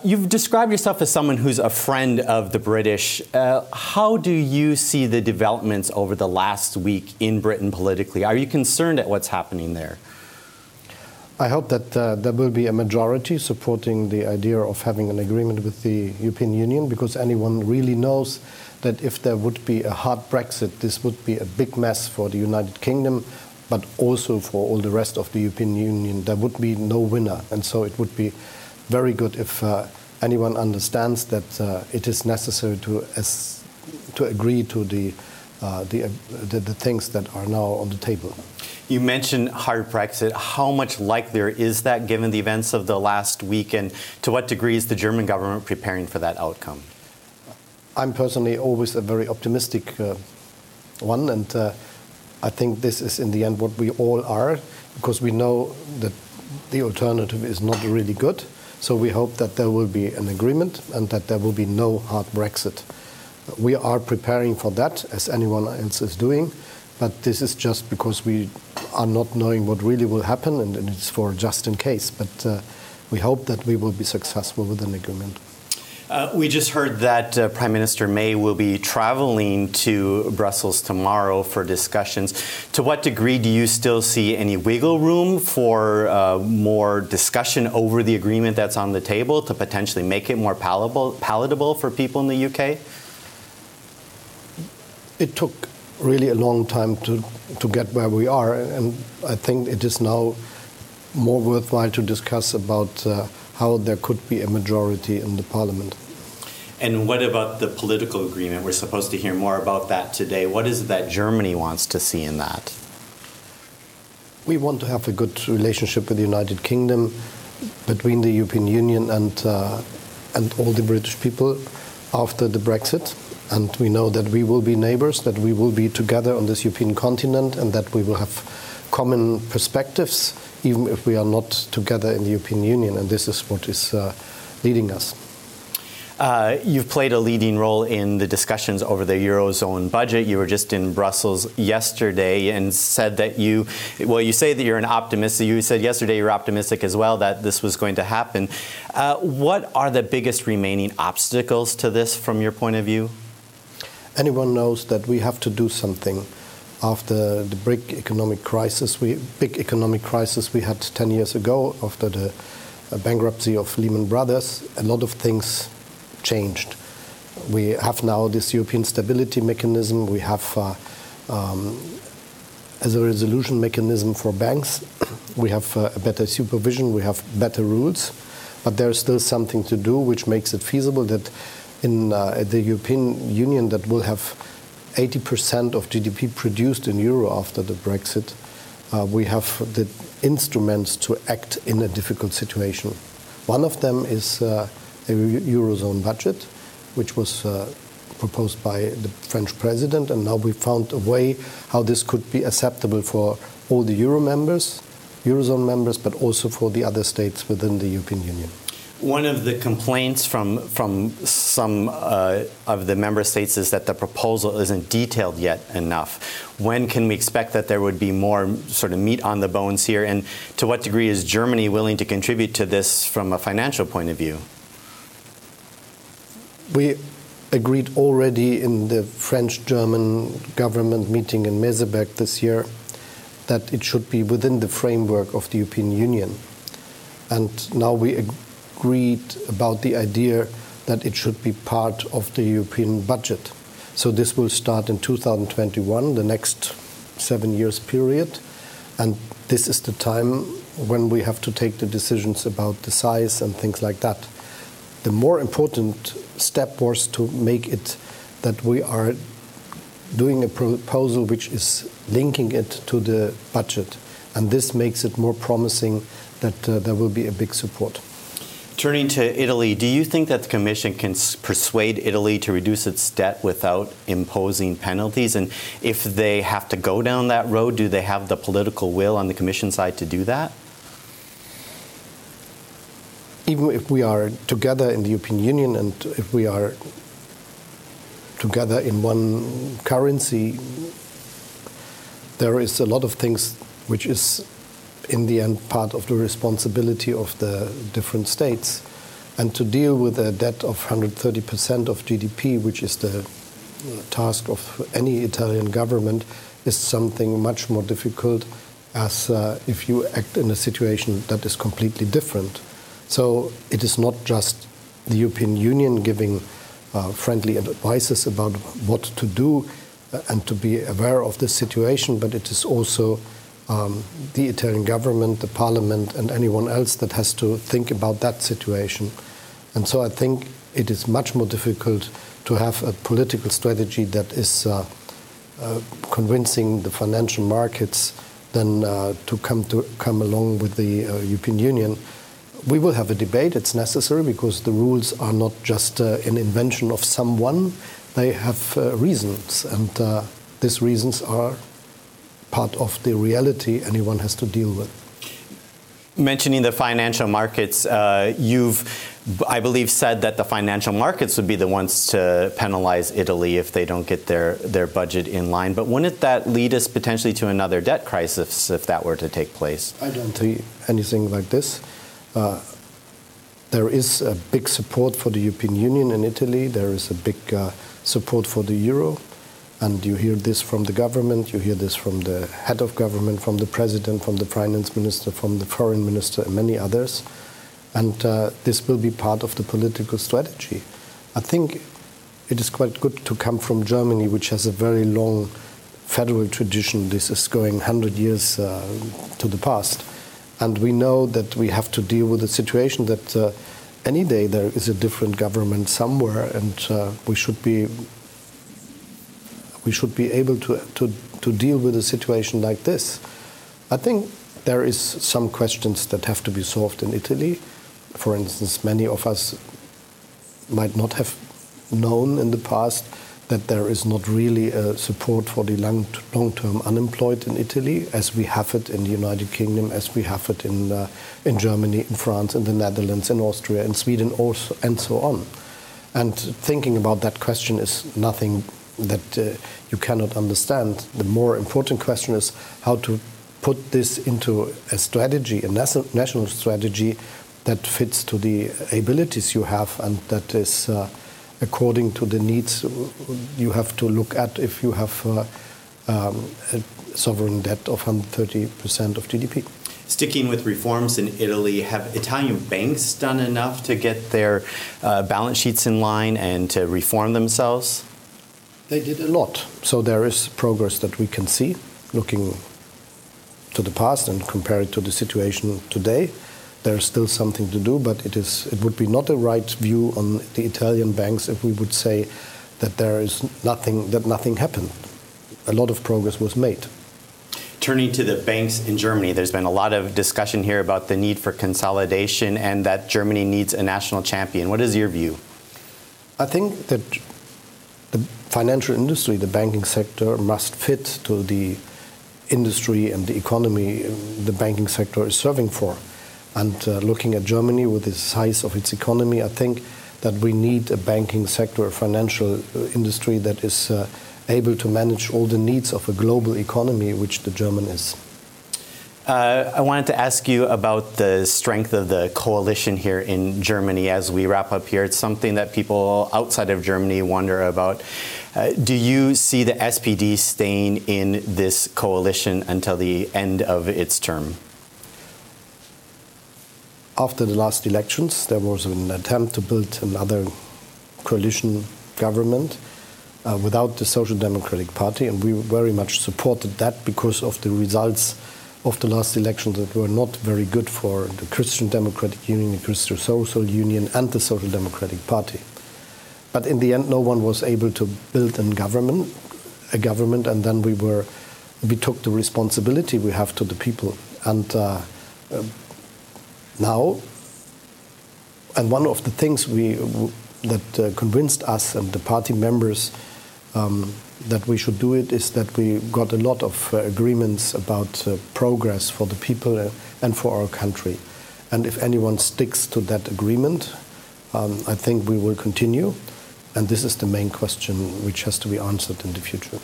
You've described yourself as someone who's a friend of the British. How do you see the developments over the last week in Britain politically? Are you concerned at what's happening there? I hope that there will be a majority supporting the idea of having an agreement with the European Union, because anyone really knows that if there would be a hard Brexit, this would be a big mess for the United Kingdom, but also for all the rest of the European Union. There would be no winner, and so it would be very good if anyone understands that it is necessary to agree to the things that are now on the table. You mentioned hard Brexit. How much likelier is that given the events of the last week, and to what degree is the German government preparing for that outcome? I'm personally always a very optimistic one, and I think this is in the end what we all are, because we know that the alternative is not really good. So we hope that there will be an agreement and that there will be no hard Brexit. We are preparing for that, as anyone else is doing, but this is just because we are not knowing what really will happen, and it's for just in case. But we hope that we will be successful with an agreement. We just heard that Prime Minister May will be traveling to Brussels tomorrow for discussions. To what degree do you still see any wiggle room for more discussion over the agreement that's on the table to potentially make it more palatable for people in the UK? It took really a long time to get where we are, and I think it is now more worthwhile to discuss about how there could be a majority in the parliament. And what about the political agreement? We're supposed to hear more about that today. What is it that Germany wants to see in that? We want to have a good relationship with the United Kingdom, between the European Union and all the British people after the Brexit. And we know that we will be neighbors, that we will be together on this European continent, and that we will have common perspectives, even if we are not together in the European Union, and this is what is leading us. You've played a leading role in the discussions over the Eurozone budget. You were just in Brussels yesterday and said that you say that you're an optimist. You said yesterday you're optimistic as well that this was going to happen. What are the biggest remaining obstacles to this from your point of view? Anyone knows that we have to do something. After the big economic crisis we had 10 years ago, after the bankruptcy of Lehman Brothers, a lot of things changed. We have now this European stability mechanism. We have, as a resolution mechanism for banks, we have a better supervision, we have better rules, but there is still something to do which makes it feasible that in the European Union that will have 80% of GDP produced in euro after the Brexit, we have the instruments to act in a difficult situation. One of them is a Eurozone budget, which was proposed by the French president, and now we found a way how this could be acceptable for all the Eurozone members, but also for the other states within the European Union. One of the complaints from some of the member states is that the proposal isn't detailed yet enough. When can we expect that there would be more sort of meat on the bones here? And to what degree is Germany willing to contribute to this from a financial point of view? We agreed already in the French-German government meeting in Meseberg this year that it should be within the framework of the European Union. And now we agreed about the idea that it should be part of the European budget. So this will start in 2021, the next 7 years period. And this is the time when we have to take the decisions about the size and things like that. The more important step was to make it that we are doing a proposal which is linking it to the budget. And this makes it more promising that there will be a big support. Turning to Italy, do you think that the Commission can persuade Italy to reduce its debt without imposing penalties? And if they have to go down that road, do they have the political will on the Commission side to do that? Even if we are together in the European Union and if we are together in one currency, there is a lot of things which is in the end part of the responsibility of the different states. And to deal with a debt of 130% of GDP, which is the task of any Italian government, is something much more difficult as if you act in a situation that is completely different. So it is not just the European Union giving friendly advices about what to do and to be aware of the situation, but it is also the Italian government, the parliament, and anyone else that has to think about that situation. And so I think it is much more difficult to have a political strategy that is convincing the financial markets than to come along with the European Union. We will have a debate. It's necessary because the rules are not just an invention of someone. They have reasons, and these reasons are part of the reality anyone has to deal with. Mentioning the financial markets, you've, I believe, said that the financial markets would be the ones to penalize Italy if they don't get their budget in line. But wouldn't that lead us potentially to another debt crisis if that were to take place? I don't see anything like this. There is a big support for the European Union in Italy. There is a big support for the euro. And you hear this from the government, you hear this from the head of government, from the president, from the finance minister, from the foreign minister, and many others. And this will be part of the political strategy. I think it is quite good to come from Germany, which has a very long federal tradition. This is going 100 years to the past. And we know that we have to deal with the situation that any day there is a different government somewhere, and we should be able to deal with a situation like this. I think there is some questions that have to be solved in Italy. For instance, many of us might not have known in the past that there is not really a support for the long-term unemployed in Italy, as we have it in the United Kingdom, as we have it in Germany, in France, in the Netherlands, in Austria, in Sweden, also, and so on. And thinking about that question is nothing that you cannot understand. The more important question is how to put this into a strategy, a national strategy that fits to the abilities you have and that is according to the needs you have to look at if you have a sovereign debt of 130% of GDP. Sticking with reforms in Italy, have Italian banks done enough to get their balance sheets in line and to reform themselves? They did a lot. So there is progress that we can see, looking to the past and compare it to the situation today. There's still something to do, but it would be not a right view on the Italian banks if we would say that there is nothing happened. A lot of progress was made. Turning to the banks in Germany, there's been a lot of discussion here about the need for consolidation and that Germany needs a national champion. What is your view? I think that the financial industry, the banking sector, must fit to the industry and the economy the banking sector is serving for. And looking at Germany with the size of its economy, I think that we need a banking sector, a financial industry that is able to manage all the needs of a global economy, which the German is. I wanted to ask you about the strength of the coalition here in Germany as we wrap up here. It's something that people outside of Germany wonder about. Do you see the SPD staying in this coalition until the end of its term? After the last elections, there was an attempt to build another coalition government without the Social Democratic Party, and we very much supported that because of the results of the last elections that were not very good for the Christian Democratic Union, the Christian Social Union, and the Social Democratic Party. But in the end, no one was able to build a government, and then we took the responsibility we have to the people. And now, and one of the things that convinced us and the party members that we should do it is that we got a lot of agreements about progress for the people and for our country. And if anyone sticks to that agreement, I think we will continue. And this is the main question which has to be answered in the future.